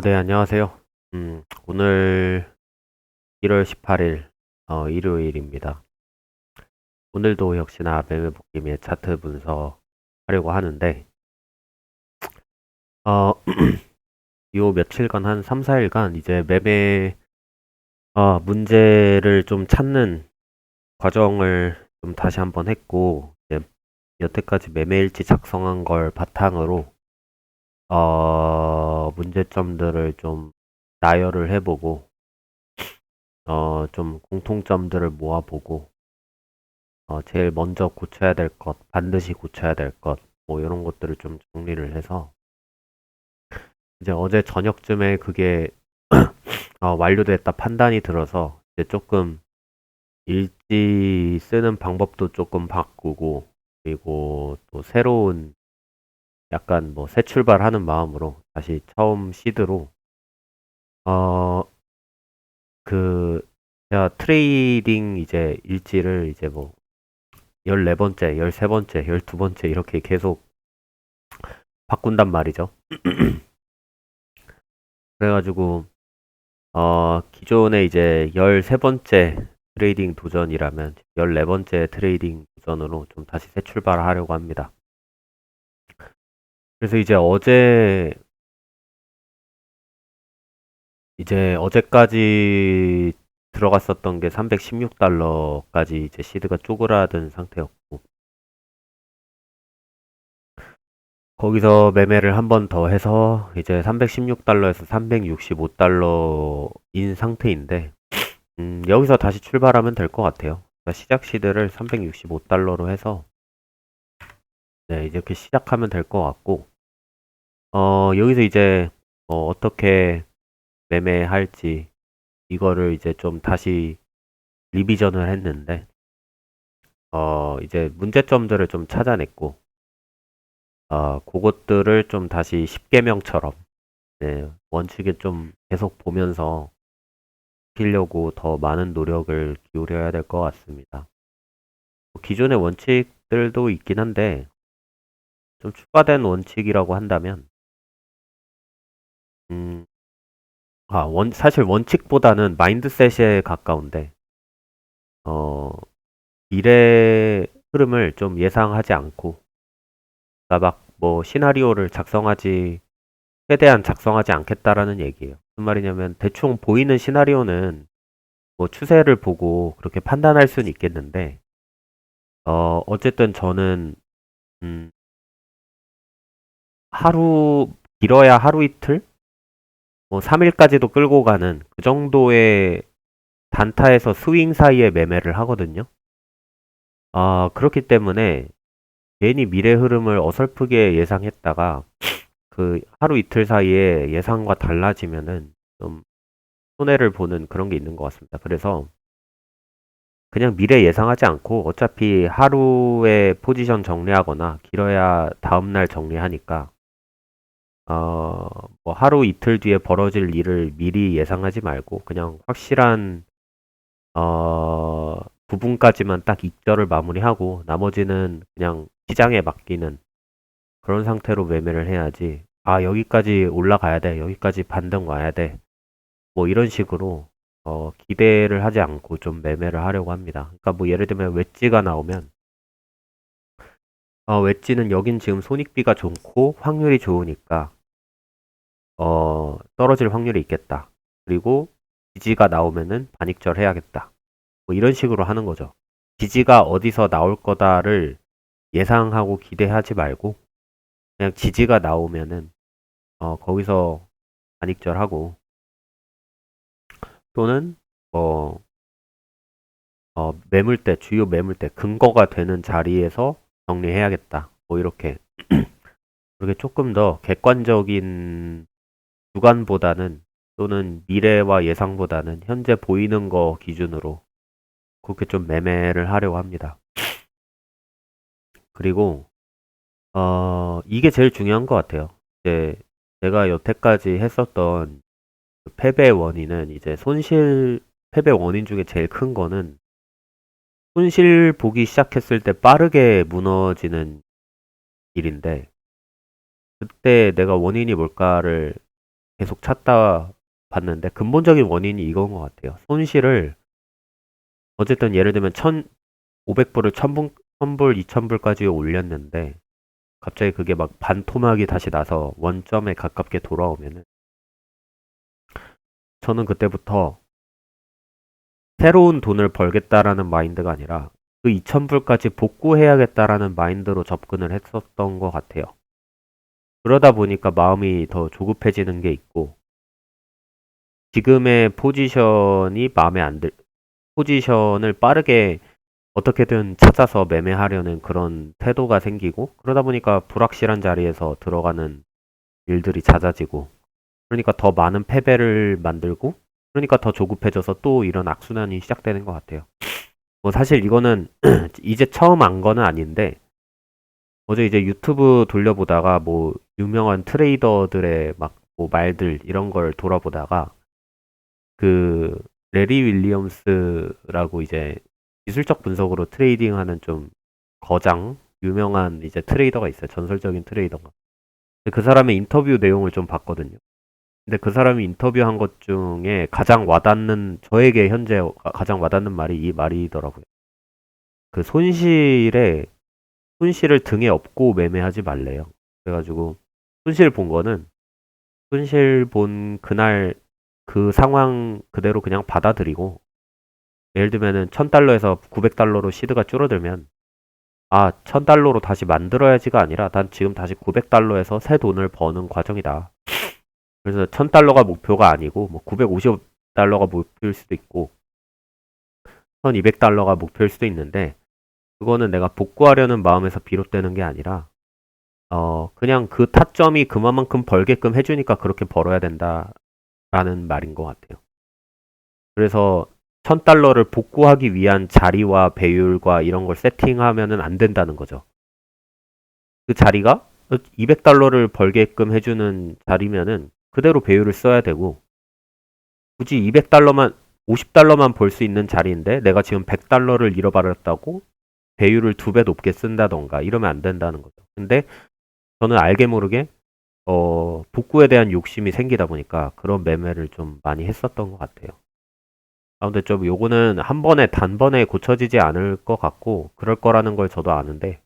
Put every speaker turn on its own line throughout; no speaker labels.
네, 안녕하세요. 오늘 1월 18일, 일요일입니다. 오늘도 역시나 매매 복귀 및 차트 분석하려고 하는데, 어, 요 며칠간 한 3, 4일간 이제 매매, 문제를 좀 찾는 과정을 좀 다시 한번 했고, 이제 여태까지 매매일지 작성한 걸 바탕으로, 문제점들을 좀 나열을 해보고, 좀 공통점들을 모아보고, 제일 먼저 고쳐야 될 것, 반드시 고쳐야 될 것, 뭐 이런 것들을 좀 정리를 해서 이제 어제 저녁쯤에 그게 완료됐다 판단이 들어서 이제 조금 일지 쓰는 방법도 조금 바꾸고 그리고 또 새로운 약간 뭐 새 출발하는 마음으로 다시 처음 시드로 어 그 제가 트레이딩 이제 일지를 이제 뭐 14번째, 13번째, 12번째 이렇게 계속 바꾼단 말이죠. 그래가지고 기존에 이제 13번째 트레이딩 도전이라면 14번째 트레이딩 도전으로 좀 다시 새 출발을 하려고 합니다. 그래서 이제 어제까지 들어갔었던 게 316달러까지 이제 시드가 쪼그라든 상태였고, 거기서 매매를 한 번 더 해서 이제 316달러에서 365달러인 상태인데, 여기서 다시 출발하면 될 것 같아요. 그러니까 시작 시드를 365달러로 해서 네, 이렇게 시작하면 될 것 같고, 여기서 이제 어떻게 매매할지 이거를 이제 좀 다시 리비전을 했는데, 이제 문제점들을 좀 찾아냈고, 그것들을 좀 다시 10개명처럼 네, 원칙에 좀 계속 보면서 시키려고 더 많은 노력을 기울여야 될 것 같습니다. 뭐 기존의 원칙들도 있긴 한데, 좀 추가된 원칙이라고 한다면, 음, 사실 원칙보다는 마인드셋에 가까운데, 어, 미래 흐름을 좀 예상하지 않고, 그러니까 막 뭐 시나리오를 최대한 작성하지 않겠다라는 얘기예요. 무슨 말이냐면 대충 보이는 시나리오는 뭐 추세를 보고 그렇게 판단할 수는 있겠는데, 어쨌든 저는 음, 길어야 하루 이틀? 뭐 3일까지도 끌고 가는 그 정도의 단타에서 스윙 사이에 매매를 하거든요. 그렇기 때문에 괜히 미래 흐름을 어설프게 예상했다가 그 하루 이틀 사이에 예상과 달라지면은 좀 손해를 보는 그런 게 있는 것 같습니다. 그래서 그냥 미래 예상하지 않고 어차피 하루에 포지션 정리하거나 길어야 다음날 정리하니까 어, 뭐 하루 이틀 뒤에 벌어질 일을 미리 예상하지 말고 그냥 확실한 어, 부분까지만 딱 입절을 마무리하고 나머지는 그냥 시장에 맡기는 그런 상태로 매매를 해야지. 여기까지 올라가야 돼. 여기까지 반등 와야 돼. 뭐 이런 식으로 기대를 하지 않고 좀 매매를 하려고 합니다. 그러니까 뭐 예를 들면 웨지가 나오면 웨지는 여긴 지금 손익비가 좋고 확률이 좋으니까 떨어질 확률이 있겠다. 그리고 지지가 나오면은 반익절 해야겠다. 뭐 이런 식으로 하는 거죠. 지지가 어디서 나올 거다를 예상하고 기대하지 말고 그냥 지지가 나오면은 거기서 반익절하고 또는 어, 매물대 주요 매물대 근거가 되는 자리에서 정리해야겠다. 뭐 이렇게 그렇게 조금 더 객관적인 주관보다는 또는 미래와 예상보다는 현재 보이는 거 기준으로 그렇게 좀 매매를 하려고 합니다. 그리고 이게 제일 중요한 것 같아요. 이제 제가 여태까지 했었던 그 패배 원인은 이제 패배 원인 중에 제일 큰 거는 손실 보기 시작했을 때 빠르게 무너지는 일인데 그때 내가 원인이 뭘까를 계속 찾다 봤는데 근본적인 원인이 이건 것 같아요. 손실을 어쨌든 예를 들면 1,500불을 1,000불, 2,000불까지 올렸는데 갑자기 그게 막 반토막이 다시 나서 원점에 가깝게 돌아오면은 저는 그때부터 새로운 돈을 벌겠다라는 마인드가 아니라 그 2,000불까지 복구해야겠다라는 마인드로 접근을 했었던 것 같아요. 그러다 보니까 마음이 더 조급해지는 게 있고 지금의 포지션이 마음에 안 들, 포지션을 빠르게 어떻게든 찾아서 매매하려는 그런 태도가 생기고 그러다 보니까 불확실한 자리에서 들어가는 일들이 잦아지고 그러니까 더 많은 패배를 만들고 그러니까 더 조급해져서 또 이런 악순환이 시작되는 것 같아요. 뭐 사실 이거는 이제 처음 안 거는 아닌데 어제 이제 유튜브 돌려보다가 뭐 유명한 트레이더들의 막 뭐 말들 이런 걸 돌아보다가 그 레리 윌리엄스라고 이제 기술적 분석으로 트레이딩하는 좀 거장 유명한 이제 트레이더가 있어요. 전설적인 트레이더가. 근데 그 사람의 인터뷰 내용을 좀 봤거든요. 근데 그 사람이 인터뷰한 것 중에 가장 와닿는 저에게 현재 가장 와닿는 말이 이 말이더라고요. 그 손실을 등에 업고 매매하지 말래요. 그래가지고 손실 본 거는 손실 본 그날 그 상황 그대로 그냥 받아들이고 예를 들면은 1,000달러에서 900달러로 시드가 줄어들면 아, 1,000달러로 다시 만들어야지가 아니라 난 지금 다시 900달러에서 새 돈을 버는 과정이다. 그래서 1,000달러가 목표가 아니고 뭐 950달러가 목표일 수도 있고 1,200달러가 목표일 수도 있는데 그거는 내가 복구하려는 마음에서 비롯되는 게 아니라 그냥 그 타점이 그만큼 벌게끔 해주니까 그렇게 벌어야 된다라는 말인 것 같아요. 그래서 1,000달러를 복구하기 위한 자리와 배율과 이런 걸 세팅하면은 안 된다는 거죠. 그 자리가 200달러를 벌게끔 해주는 자리면은 그대로 배율을 써야 되고 굳이 200달러만 50달러만 벌 수 있는 자리인데 내가 지금 100달러를 잃어버렸다고 배율을 2배 높게 쓴다던가 이러면 안 된다는 거죠. 근데 저는 알게 모르게 복구에 대한 욕심이 생기다 보니까 그런 매매를 좀 많이 했었던 것 같아요. 아, 근데 좀 요거는 한 번에 단번에 고쳐지지 않을 것 같고 그럴 거라는 걸 저도 아는데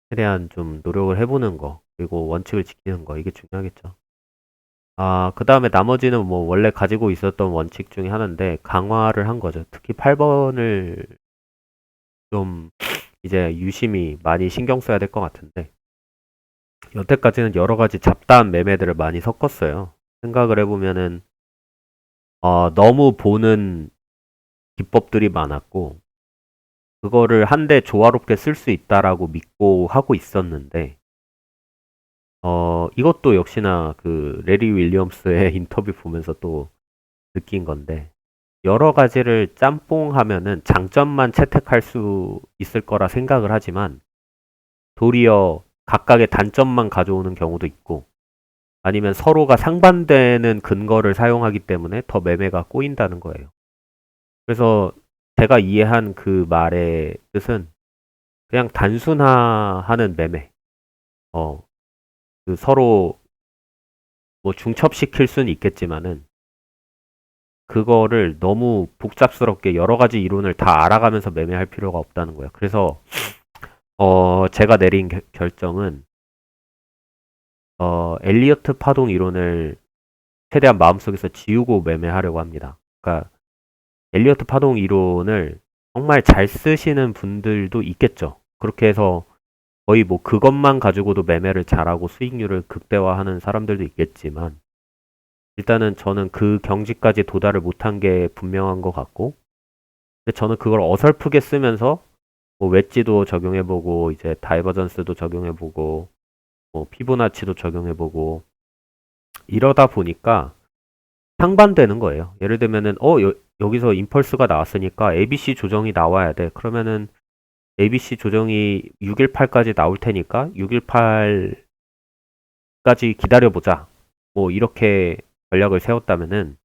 최대한 좀 노력을 해보는 거 그리고 원칙을 지키는 거 이게 중요하겠죠. 아, 그 다음에 나머지는 뭐 원래 가지고 있었던 원칙 중에 하나인데 강화를 한 거죠. 특히 8번을 좀 이제 유심히 많이 신경 써야 될 것 같은데 여태까지는 여러 가지 잡다한 매매들을 많이 섞었어요. 생각을 해보면은 너무 보는 기법들이 많았고 그거를 한데 조화롭게 쓸 수 있다라고 믿고 하고 있었는데 이것도 역시나 그 레리 윌리엄스의 인터뷰 보면서 또 느낀 건데 여러 가지를 짬뽕하면은 장점만 채택할 수 있을 거라 생각을 하지만 도리어 각각의 단점만 가져오는 경우도 있고 아니면 서로가 상반되는 근거를 사용하기 때문에 더 매매가 꼬인다는 거예요. 그래서 제가 이해한 그 말의 뜻은 그냥 단순화하는 매매. 그 서로 뭐 중첩시킬 수는 있겠지만은 그거를 너무 복잡스럽게 여러 가지 이론을 다 알아가면서 매매할 필요가 없다는 거예요. 그래서 제가 내린 결정은 엘리어트 파동 이론을 최대한 마음속에서 지우고 매매하려고 합니다. 그러니까 엘리어트 파동 이론을 정말 잘 쓰시는 분들도 있겠죠. 그렇게 해서 거의 뭐 그것만 가지고도 매매를 잘하고 수익률을 극대화하는 사람들도 있겠지만 일단은 저는 그 경지까지 도달을 못한 게 분명한 것 같고 근데 저는 그걸 어설프게 쓰면서 뭐 웨지도 적용해보고 이제 다이버전스도 적용해보고 뭐 피보나치도 적용해보고 이러다 보니까 상반되는 거예요. 예를 들면은 여기서 임펄스가 나왔으니까 ABC 조정이 나와야 돼. 그러면은 ABC 조정이 618까지 나올 테니까 618까지 기다려보자. 뭐 이렇게 전략을 세웠다면은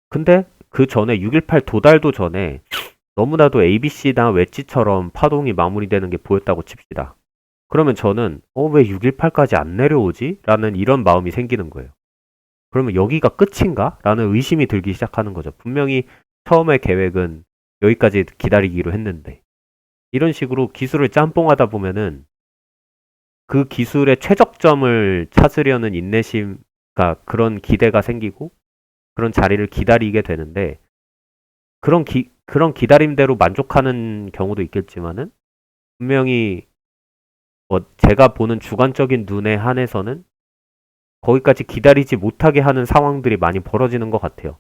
근데 그 전에 618 도달도 전에 너무나도 ABC나 웨지처럼 파동이 마무리되는 게 보였다고 칩시다. 그러면 저는 왜 618까지 안 내려오지? 라는 이런 마음이 생기는 거예요. 그러면 여기가 끝인가? 라는 의심이 들기 시작하는 거죠. 분명히 처음에 계획은 여기까지 기다리기로 했는데 이런 식으로 기술을 짬뽕하다 보면은 그 기술의 최적점을 찾으려는 인내심, 그러니까 그런 기대가 생기고 그런 자리를 기다리게 되는데 그런 기다림대로 만족하는 경우도 있겠지만은 분명히 제가 보는 주관적인 눈에 한해서는 거기까지 기다리지 못하게 하는 상황들이 많이 벌어지는 것 같아요.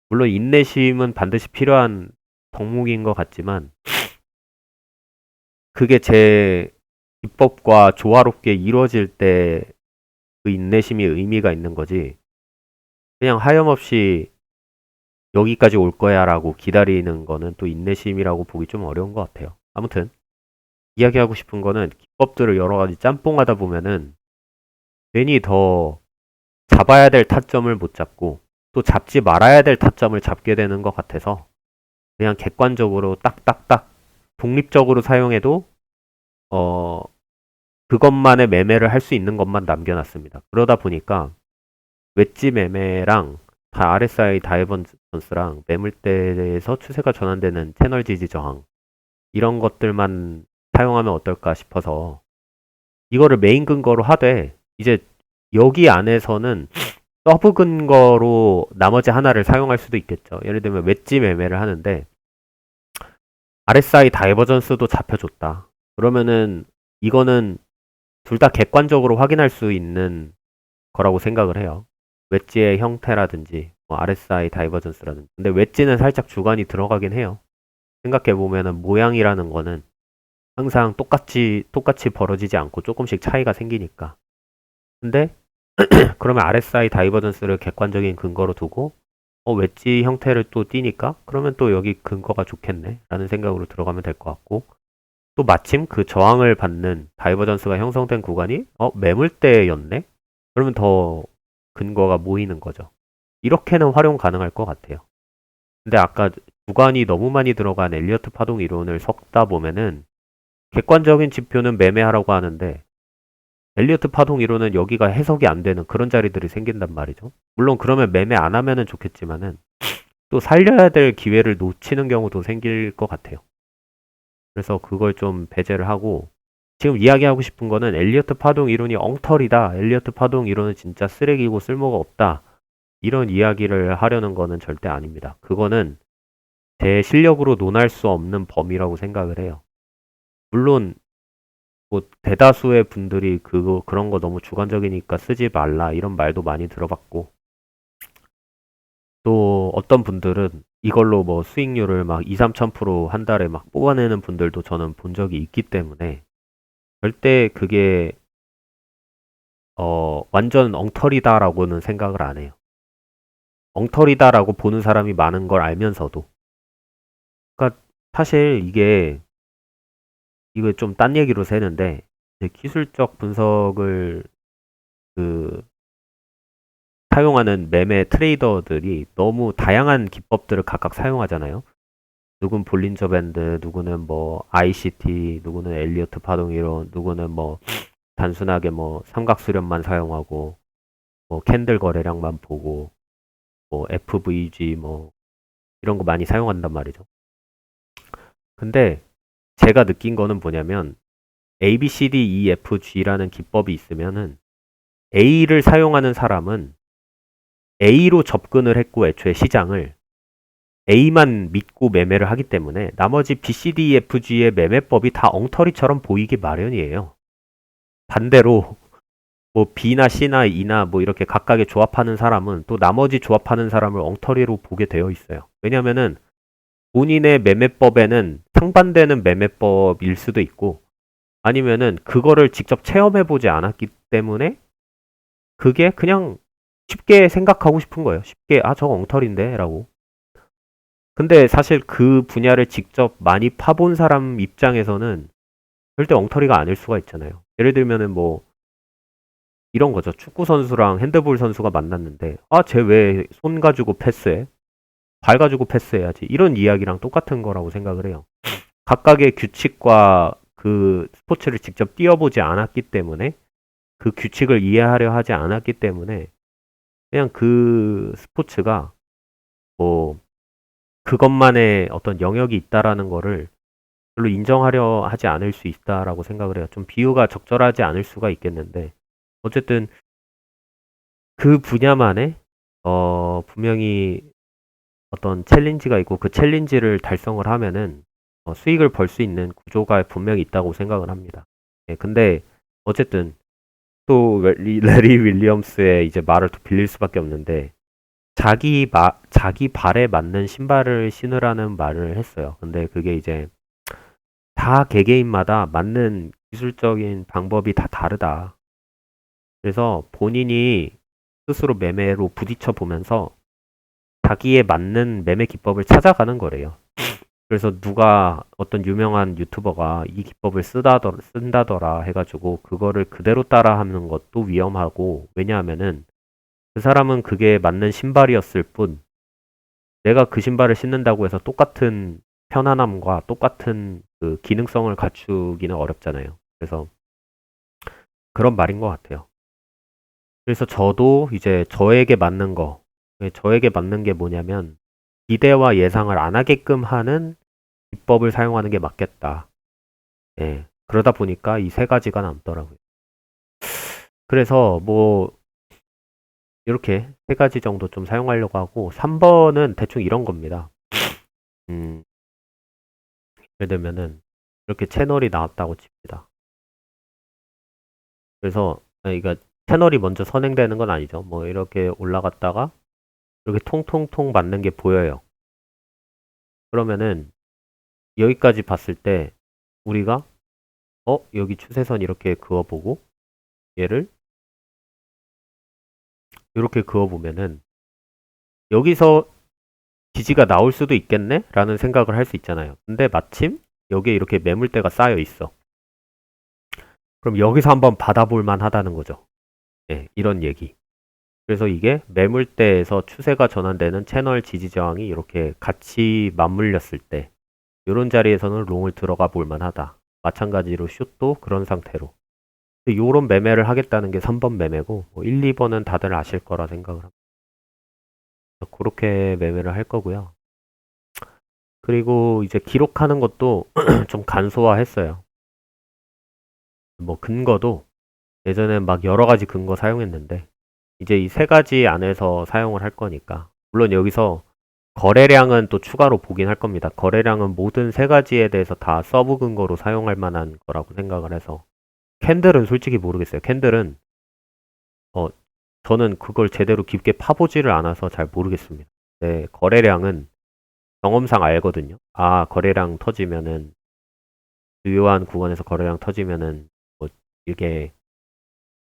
물론 인내심은 반드시 필요한 덕목인 것 같지만 그게 제 기법과 조화롭게 이루어질 때 그 인내심이 의미가 있는 거지. 그냥 하염없이 여기까지 올 거야 라고 기다리는 거는 또 인내심이라고 보기 좀 어려운 것 같아요. 아무튼 이야기하고 싶은 거는 기법들을 여러 가지 짬뽕하다 보면은 괜히 더 잡아야 될 타점을 못 잡고 또 잡지 말아야 될 타점을 잡게 되는 것 같아서 그냥 객관적으로 딱딱딱 독립적으로 사용해도 그것만의 매매를 할 수 있는 것만 남겨놨습니다. 그러다 보니까 웨지 매매랑 RSI 다이버전스랑 매물대에서 추세가 전환되는 채널 지지 저항 이런 것들만 사용하면 어떨까 싶어서 이거를 메인 근거로 하되 이제 여기 안에서는 서브 근거로 나머지 하나를 사용할 수도 있겠죠. 예를 들면 웨지 매매를 하는데 RSI 다이버전스도 잡혀줬다. 그러면은 이거는 둘 다 객관적으로 확인할 수 있는 거라고 생각을 해요. 웨지의 형태라든지 RSI 다이버전스라든지. 근데 웨지는 살짝 주관이 들어가긴 해요. 생각해보면은 모양이라는 거는 항상 똑같이 벌어지지 않고 조금씩 차이가 생기니까. 근데 그러면 RSI 다이버전스를 객관적인 근거로 두고 웨지 형태를 또 띄니까 그러면 또 여기 근거가 좋겠네 라는 생각으로 들어가면 될 것 같고 또 마침 그 저항을 받는 다이버전스가 형성된 구간이 매물대였네? 그러면 더 근거가 모이는 거죠. 이렇게는 활용 가능할 것 같아요. 근데 아까 주관이 너무 많이 들어간 엘리어트 파동 이론을 섞다 보면은 객관적인 지표는 매매하라고 하는데 엘리어트 파동 이론은 여기가 해석이 안 되는 그런 자리들이 생긴단 말이죠. 물론 그러면 매매 안 하면은 좋겠지만은 또 살려야 될 기회를 놓치는 경우도 생길 것 같아요. 그래서 그걸 좀 배제를 하고 지금 이야기하고 싶은 거는 엘리어트 파동 이론이 엉터리다. 엘리어트 파동 이론은 진짜 쓰레기고 쓸모가 없다. 이런 이야기를 하려는 거는 절대 아닙니다. 그거는 제 실력으로 논할 수 없는 범위라고 생각을 해요. 물론 뭐 대다수의 분들이 그런 거 너무 주관적이니까 쓰지 말라 이런 말도 많이 들어봤고 또 어떤 분들은 이걸로 뭐 수익률을 막 2, 3천% 한 달에 막 뽑아내는 분들도 저는 본 적이 있기 때문에 절대 그게 완전 엉터리다라고는 생각을 안 해요. 엉터리다라고 보는 사람이 많은 걸 알면서도 그러니까 사실 이거 좀 딴 얘기로 새는데 기술적 분석을 그 사용하는 매매 트레이더들이 너무 다양한 기법들을 각각 사용하잖아요. 누군 볼린저 밴드, 누구는 뭐 ICT, 누구는 엘리어트 파동 이론, 누구는 뭐 단순하게 뭐 삼각수렴만 사용하고 뭐 캔들 거래량만 보고 뭐 FVG 뭐 이런 거 많이 사용한단 말이죠. 근데 제가 느낀 거는 뭐냐면 A, B, C, D, E, F, G라는 기법이 있으면은 A를 사용하는 사람은 A로 접근을 했고 애초에 시장을 A만 믿고 매매를 하기 때문에 나머지 B, C, D, E, F, G의 매매법이 다 엉터리처럼 보이기 마련이에요. 반대로 뭐 B나 C나 E나 뭐 이렇게 각각의 조합하는 사람은 또 나머지 조합하는 사람을 엉터리로 보게 되어 있어요. 왜냐면은 본인의 매매법에는 상반되는 매매법일 수도 있고 아니면은 그거를 직접 체험해보지 않았기 때문에 그게 그냥 쉽게 생각하고 싶은 거예요. 쉽게 저거 엉터리인데 라고. 근데 사실 그 분야를 직접 많이 파본 사람 입장에서는 절대 엉터리가 아닐 수가 있잖아요. 예를 들면은 뭐 이런 거죠. 축구 선수랑 핸드볼 선수가 만났는데 쟤 왜 손 가지고 패스해? 발 가지고 패스해야지. 이런 이야기랑 똑같은 거라고 생각을 해요. 각각의 규칙과 그 스포츠를 직접 뛰어보지 않았기 때문에 그 규칙을 이해하려 하지 않았기 때문에 그냥 그 스포츠가 뭐 그것만의 어떤 영역이 있다라는 거를 별로 인정하려 하지 않을 수 있다라고 생각을 해요. 좀 비유가 적절하지 않을 수가 있겠는데 어쨌든 그 분야만의 분명히 어떤 챌린지가 있고 그 챌린지를 달성을 하면은 수익을 벌 수 있는 구조가 분명히 있다고 생각을 합니다. 예, 근데 어쨌든 또 레리 윌리엄스의 이제 말을 또 빌릴 수밖에 없는데 자기 발에 맞는 신발을 신으라는 말을 했어요. 근데 그게 이제 다 개개인마다 맞는 기술적인 방법이 다 다르다. 그래서 본인이 스스로 매매로 부딪혀 보면서 자기에 맞는 매매 기법을 찾아가는 거래요. 그래서 누가 어떤 유명한 유튜버가 이 기법을 쓴다더라 해가지고 그거를 그대로 따라하는 것도 위험하고 왜냐하면은 그 사람은 그게 맞는 신발이었을 뿐 내가 그 신발을 신는다고 해서 똑같은 편안함과 똑같은 그 기능성을 갖추기는 어렵잖아요. 그래서 그런 말인 것 같아요. 그래서 저도 이제 저에게 맞는 게 뭐냐면 기대와 예상을 안 하게끔 하는 기법을 사용하는 게 맞겠다. 예. 그러다 보니까 이 세 가지가 남더라고요. 그래서 뭐 이렇게 세 가지 정도 좀 사용하려고 하고 3번은 대충 이런 겁니다. 음, 예를 들면은 이렇게 채널이 나왔다고 칩니다. 그래서 그러니까 채널이 먼저 선행되는 건 아니죠. 뭐 이렇게 올라갔다가 이렇게 통통통 맞는 게 보여요. 그러면은 여기까지 봤을 때 우리가 여기 추세선 이렇게 그어보고 얘를 이렇게 그어보면은 여기서 지지가 나올 수도 있겠네? 라는 생각을 할 수 있잖아요. 근데 마침 여기에 이렇게 매물대가 쌓여 있어. 그럼 여기서 한번 받아볼 만하다는 거죠. 네, 이런 얘기. 그래서 이게 매물대에서 추세가 전환되는 채널 지지 저항이 이렇게 같이 맞물렸을 때 이런 자리에서는 롱을 들어가 볼 만하다. 마찬가지로 숏도 그런 상태로. 이런 매매를 하겠다는 게 3번 매매고 1, 2번은 다들 아실 거라 생각을 합니다. 그렇게 매매를 할 거고요. 그리고 이제 기록하는 것도 좀 간소화했어요. 뭐 근거도 예전에 막 여러 가지 근거 사용했는데 이제 이 세 가지 안에서 사용을 할 거니까 물론 여기서 거래량은 또 추가로 보긴 할 겁니다. 거래량은 모든 세 가지에 대해서 다 서브 근거로 사용할 만한 거라고 생각을 해서 캔들은 솔직히 모르겠어요. 캔들은 어 저는 그걸 제대로 깊게 파보지를 않아서 잘 모르겠습니다. 네, 거래량은 경험상 알거든요. 아, 거래량 터지면은 주요한 구간에서 거래량 터지면은 뭐 이게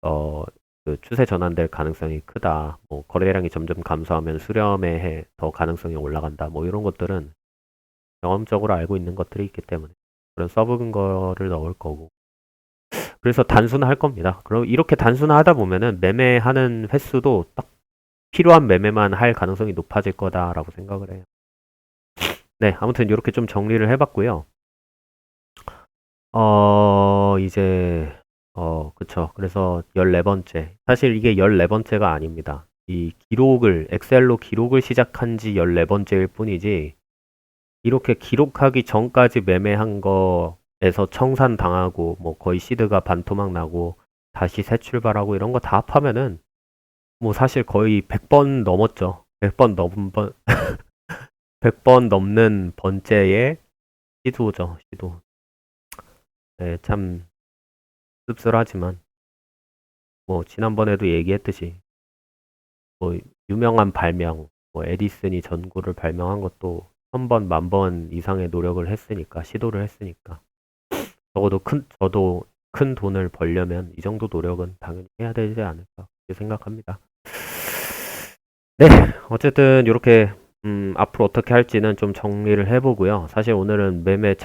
어, 그 추세 전환될 가능성이 크다. 뭐 거래량이 점점 감소하면 수렴에 더 가능성이 올라간다. 뭐 이런 것들은 경험적으로 알고 있는 것들이 있기 때문에 그런 서브 근거를 넣을 거고. 그래서 단순화할 겁니다. 그럼 이렇게 단순화하다 보면은 매매하는 횟수도 딱 필요한 매매만 할 가능성이 높아질 거다라고 생각을 해요. 네, 아무튼 이렇게 좀 정리를 해봤고요. 이제, 그쵸. 그래서 14번째. 사실 이게 14번째가 아닙니다. 이 엑셀로 기록을 시작한 지 14번째일 뿐이지, 이렇게 기록하기 전까지 매매한 거에서 청산당하고, 뭐 거의 시드가 반토막 나고, 다시 새 출발하고 이런 거 다 합하면은, 뭐 사실 거의 100번 넘었죠. 100번 넘는 번째의 시도죠, 시도. 네, 참 씁쓸하지만, 뭐 지난번에도 얘기했듯이 뭐 유명한 발명, 뭐 에디슨이 전구를 발명한 것도 1000번, 10,000번 이상의 노력을 했으니까, 시도를 했으니까. 저도 큰 돈을 벌려면 이 정도 노력은 당연히 해야 되지 않을까 그렇게 생각합니다. 네, 어쨌든 이렇게 앞으로 어떻게 할지는 좀 정리를 해보고요. 사실 오늘은 매매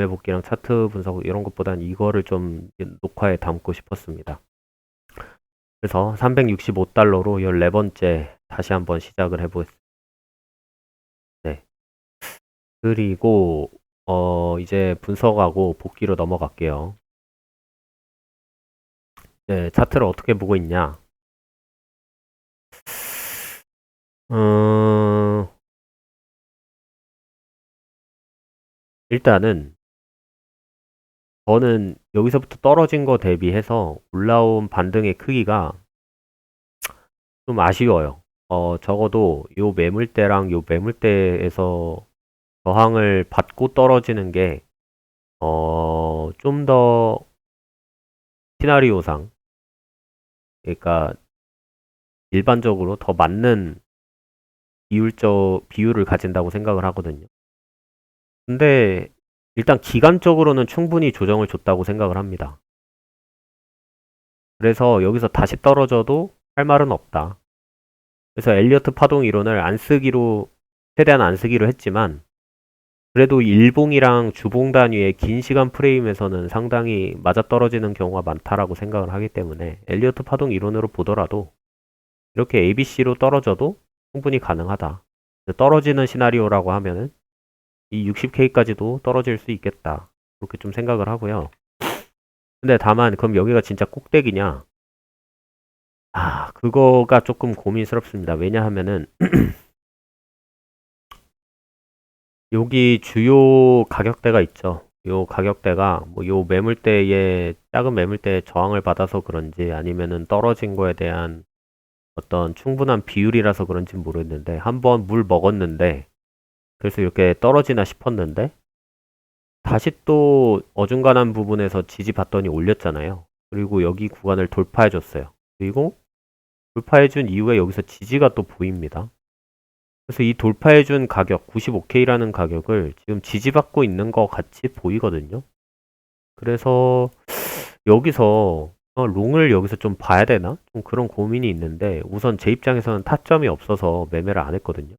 복귀랑 차트 분석 이런 것보단 이거를 좀 녹화에 담고 싶었습니다. 그래서 365달러로 14번째 다시 한번 시작을 해보겠습니다. 네. 그리고 이제 분석하고 복귀로 넘어갈게요. 네, 차트를 어떻게 보고 있냐? 음, 일단은 저는 여기서부터 떨어진 거 대비해서 올라온 반등의 크기가 좀 아쉬워요. 적어도 요 매물대랑 요 매물대에서 저항을 받고 떨어지는 게, 좀 더 시나리오상, 그러니까 일반적으로 더 맞는 비율을 가진다고 생각을 하거든요. 근데 일단 기간적으로는 충분히 조정을 줬다고 생각을 합니다. 그래서 여기서 다시 떨어져도 할 말은 없다. 그래서 엘리어트 파동 이론을 안 쓰기로, 최대한 안 쓰기로 했지만, 그래도 일봉이랑 주봉 단위의 긴 시간 프레임에서는 상당히 맞아떨어지는 경우가 많다라고 생각을 하기 때문에 엘리어트 파동 이론으로 보더라도 이렇게 ABC로 떨어져도 충분히 가능하다. 떨어지는 시나리오라고 하면은 이 60K까지도 떨어질 수 있겠다. 그렇게 좀 생각을 하고요. 근데 다만 그럼 여기가 진짜 꼭대기냐? 그거가 조금 고민스럽습니다. 왜냐하면은 여기 주요 가격대가 있죠. 요 가격대가 뭐 요 매물대에 작은 매물대에 저항을 받아서 그런지 아니면은 떨어진 거에 대한 어떤 충분한 비율이라서 그런지 모르겠는데 한번 물 먹었는데 그래서 이렇게 떨어지나 싶었는데 다시 또 어중간한 부분에서 지지받더니 올렸잖아요. 그리고 여기 구간을 돌파해 줬어요. 그리고 돌파해 준 이후에 여기서 지지가 또 보입니다. 그래서 이 돌파해 준 가격 95K라는 가격을 지금 지지받고 있는 것 같이 보이거든요. 그래서 여기서 롱을 여기서 좀 봐야 되나? 좀 그런 고민이 있는데 우선 제 입장에서는 타점이 없어서 매매를 안 했거든요.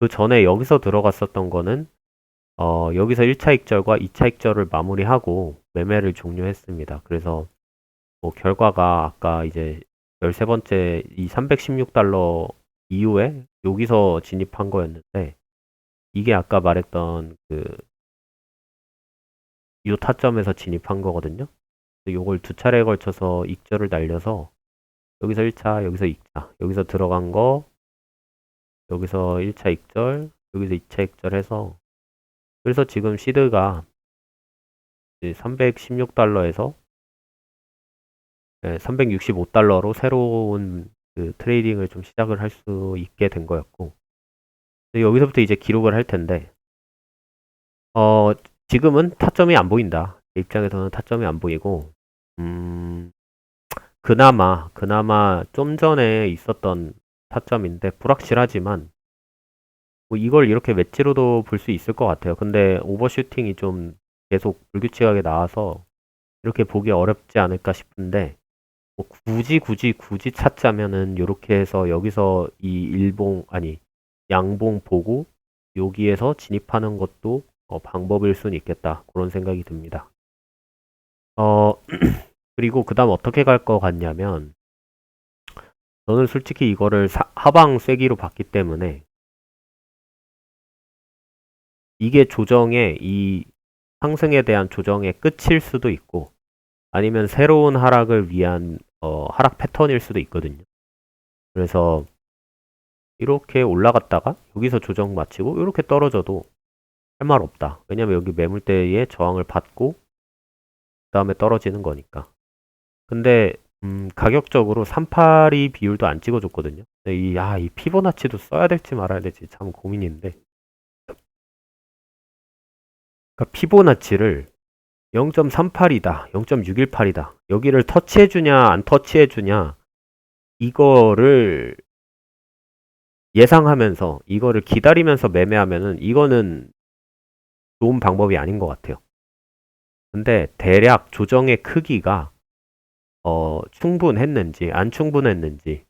그 전에 여기서 들어갔었던 거는 여기서 1차 익절과 2차 익절을 마무리하고 매매를 종료했습니다. 그래서 뭐 결과가 아까 이제 13번째 이 316달러 이후에 여기서 진입한 거였는데 이게 아까 말했던 이 타점에서 진입한 거거든요. 요걸 두 차례에 걸쳐서 익절을 날려서 여기서 1차, 여기서 2차, 여기서 들어간 거, 여기서 1차 익절, 여기서 2차 익절 해서 그래서 지금 시드가 316달러에서 365달러로 새로운 그 트레이딩을 좀 시작을 할 수 있게 된 거였고 여기서부터 이제 기록을 할 텐데 어, 지금은 타점이 안 보인다. 제 입장에서는 타점이 안 보이고 그나마 좀 전에 있었던 타점인데 불확실하지만 뭐 이걸 이렇게 웨지로도 볼 수 있을 것 같아요. 근데 오버슈팅이 좀 계속 불규칙하게 나와서 이렇게 보기 어렵지 않을까 싶은데 뭐 굳이 찾자면은 이렇게 해서 여기서 이 양봉 보고 여기에서 진입하는 것도 방법일 수는 있겠다. 그런 생각이 듭니다. 어, 그리고 그 다음 어떻게 갈 것 같냐면 저는 솔직히 이거를 하방 쐐기로 봤기 때문에 이게 이 상승에 대한 조정의 끝일 수도 있고 아니면 새로운 하락을 위한 하락 패턴일 수도 있거든요. 그래서 이렇게 올라갔다가 여기서 조정 마치고 이렇게 떨어져도 할 말 없다. 왜냐면 여기 매물대에 저항을 받고 그 다음에 떨어지는 거니까. 근데 가격적으로 382 비율도 안 찍어줬거든요. 근데 이 피보나치도 써야 될지 말아야 될지 참 고민인데. 그러니까 피보나치를 0.38이다, 0.618이다. 여기를 터치해주냐, 안 터치해주냐, 이거를 예상하면서, 이거를 기다리면서 매매하면은, 이거는 좋은 방법이 아닌 것 같아요. 근데 대략 조정의 크기가, 충분했는지, 안 충분했는지,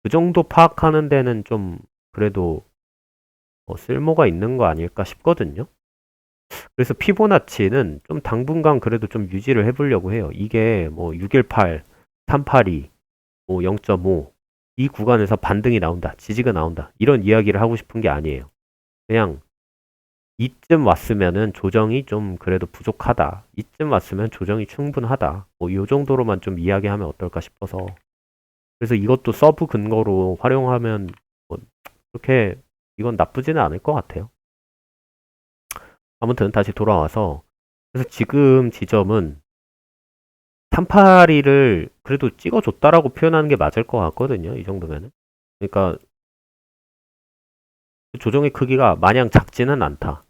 그 정도 파악하는 데는 좀, 그래도, 쓸모가 있는 거 아닐까 싶거든요. 그래서 피보나치는 좀 당분간 그래도 좀 유지를 해보려고 해요. 이게 뭐 618, 382, 뭐 0.5, 이 구간에서 반등이 나온다, 지지가 나온다, 이런 이야기를 하고 싶은 게 아니에요. 그냥 이쯤 왔으면은 조정이 좀 그래도 부족하다. 이쯤 왔으면 조정이 충분하다. 뭐 요 정도로만 좀 이야기하면 어떨까 싶어서. 그래서 이것도 서브 근거로 활용하면 뭐 그렇게 이건 나쁘지는 않을 것 같아요. 아무튼 다시 돌아와서 그래서 지금 지점은 382를 그래도 찍어줬다라고 표현하는 게 맞을 것 같거든요. 이 정도면은. 그러니까 조정의 크기가 마냥 작지는 않다.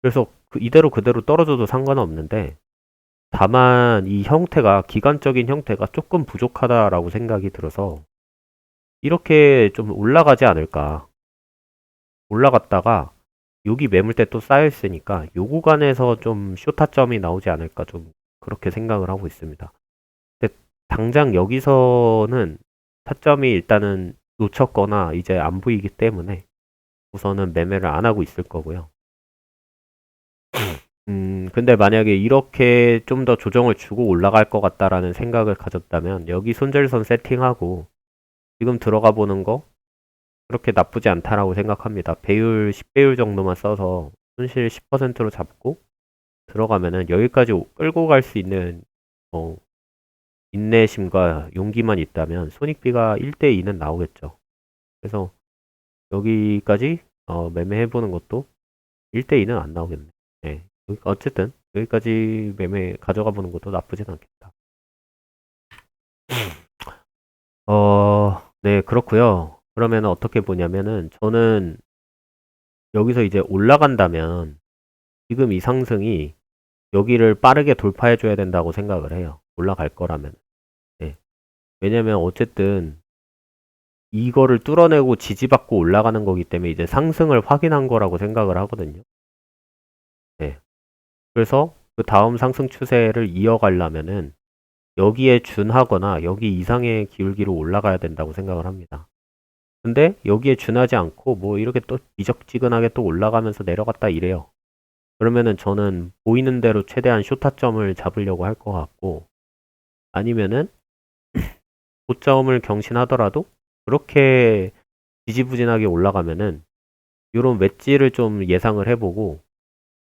그래서 이대로 그대로 떨어져도 상관은 없는데 다만 이 형태가 기관적인 형태가 조금 부족하다라고 생각이 들어서 이렇게 좀 올라가지 않을까. 올라갔다가 여기 매물대 또 쌓여 있으니까 요 구간에서 좀 쇼타점이 나오지 않을까 좀 그렇게 생각을 하고 있습니다. 근데 당장 여기서는 타점이 일단은 놓쳤거나 이제 안 보이기 때문에 우선은 매매를 안 하고 있을 거고요. 근데 만약에 이렇게 좀 더 조정을 주고 올라갈 것 같다라는 생각을 가졌다면 여기 손절선 세팅하고 지금 들어가 보는 거 그렇게 나쁘지 않다라고 생각합니다. 배율 10배율 정도만 써서 손실 10%로 잡고 들어가면은 여기까지 끌고 갈 수 있는 인내심과 용기만 있다면 손익비가 1대2는 나오겠죠. 그래서 여기까지 매매해보는 것도 1대2는 안 나오겠네. 네. 어쨌든 여기까지 매매 가져가 보는 것도 나쁘진 않겠다. 네, 그렇고요. 그러면 어떻게 보냐면은 저는 여기서 이제 올라간다면 지금 이 상승이 여기를 빠르게 돌파해 줘야 된다고 생각을 해요. 올라갈 거라면. 네. 왜냐면 어쨌든 이거를 뚫어내고 지지받고 올라가는 거기 때문에 이제 상승을 확인한 거라고 생각을 하거든요. 네. 그래서 그 다음 상승 추세를 이어가려면은 여기에 준하거나 여기 이상의 기울기로 올라가야 된다고 생각을 합니다. 근데 여기에 준하지 않고 뭐 이렇게 또 미적지근하게 또 올라가면서 내려갔다 이래요. 그러면은 저는 보이는 대로 최대한 쇼타점을 잡으려고 할 것 같고 아니면은 고점을 경신하더라도 그렇게 지지부진하게 올라가면은 이런 웨지를 좀 예상을 해보고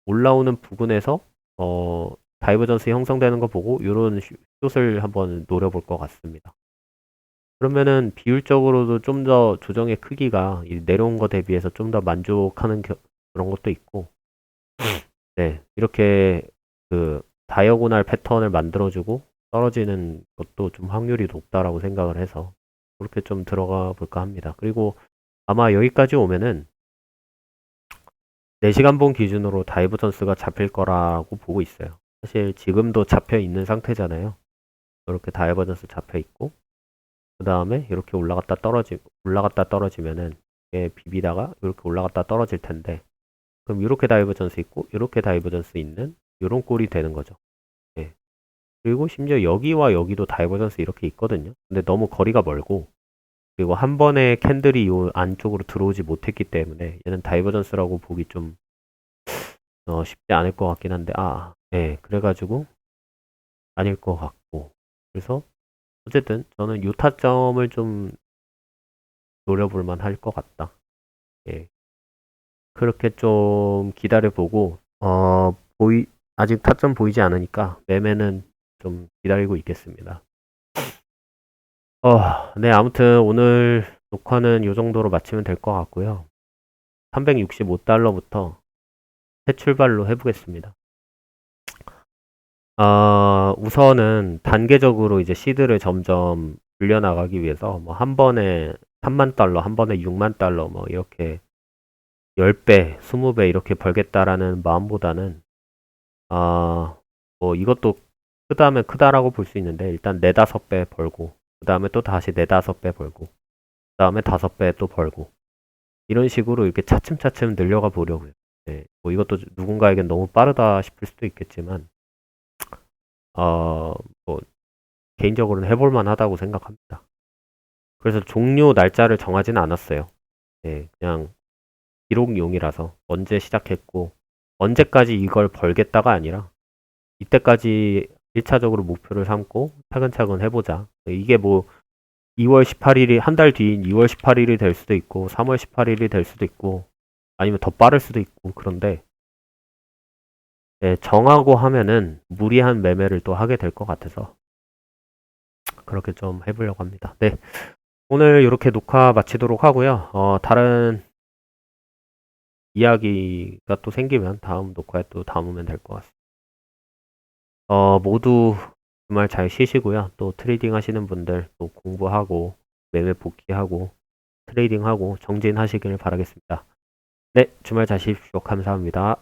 올라오는 부분에서 다이버전스 형성되는 거 보고 이런 숏을 한번 노려볼 것 같습니다. 그러면은 비율적으로도 좀 더 조정의 크기가 내려온 거 대비해서 좀 더 만족하는 그런 것도 있고 네 이렇게 그 다이어고날 패턴을 만들어주고 떨어지는 것도 좀 확률이 높다라고 생각을 해서 그렇게 좀 들어가 볼까 합니다. 그리고 아마 여기까지 오면은 4시간 본 기준으로 다이버전스가 잡힐 거라고 보고 있어요. 사실 지금도 잡혀 있는 상태잖아요. 이렇게 다이버전스 잡혀 있고 그 다음에 이렇게 올라갔다 떨어지면은 이게 비비다가 이렇게 올라갔다 떨어질 텐데 그럼 이렇게 다이버전스 있고 이렇게 다이버전스 있는 이런 꼴이 되는 거죠. 예. 그리고 심지어 여기와 여기도 다이버전스 이렇게 있거든요. 근데 너무 거리가 멀고 그리고 한 번에 캔들이 이 안쪽으로 들어오지 못했기 때문에 얘는 다이버전스라고 보기 좀 쉽지 않을 것 같긴 한데 예. 그래가지고 아닐 것 같고 그래서 어쨌든 저는 요 타점을 좀 노려볼 만할 것 같다. 예. 그렇게 좀 기다려보고, 아직 타점 보이지 않으니까 매매는 좀 기다리고 있겠습니다. 네, 아무튼 오늘 녹화는 이 정도로 마치면 될 것 같고요. 365달러부터 새 출발로 해보겠습니다. 우선은 단계적으로 이제 시드를 점점 불려나가기 위해서 뭐 한 번에 3만 달러, 한 번에 6만 달러 뭐 이렇게 10배, 20배 이렇게 벌겠다라는 마음보다는 뭐 이것도 크다면 크다라고 볼 수 있는데 일단 4, 5배 벌고 그 다음에 또 다시 4, 5배 벌고 그 다음에 5배 또 벌고 이런 식으로 이렇게 차츰차츰 늘려가 보려고요. 네, 뭐 이것도 누군가에겐 너무 빠르다 싶을 수도 있겠지만 뭐 개인적으로는 해볼만 하다고 생각합니다. 그래서 종료 날짜를 정하지는 않았어요. 네, 그냥 기록용이라서 언제 시작했고 언제까지 이걸 벌겠다가 아니라 이때까지 1차적으로 목표를 삼고 차근차근 해보자. 이게 뭐 2월 18일이 한 달 뒤인 2월 18일이 될 수도 있고 3월 18일이 될 수도 있고 아니면 더 빠를 수도 있고 그런데 네, 정하고 하면은 무리한 매매를 또 하게 될 것 같아서 그렇게 좀 해보려고 합니다. 네, 오늘 이렇게 녹화 마치도록 하고요. 다른 이야기가 또 생기면 다음 녹화에 또 담으면 될 것 같습니다. 모두 주말 잘 쉬시고요. 또 트레이딩 하시는 분들 또 공부하고 매매 복귀하고 트레이딩하고 정진하시길 바라겠습니다. 네, 주말 잘 쉬십시오. 감사합니다.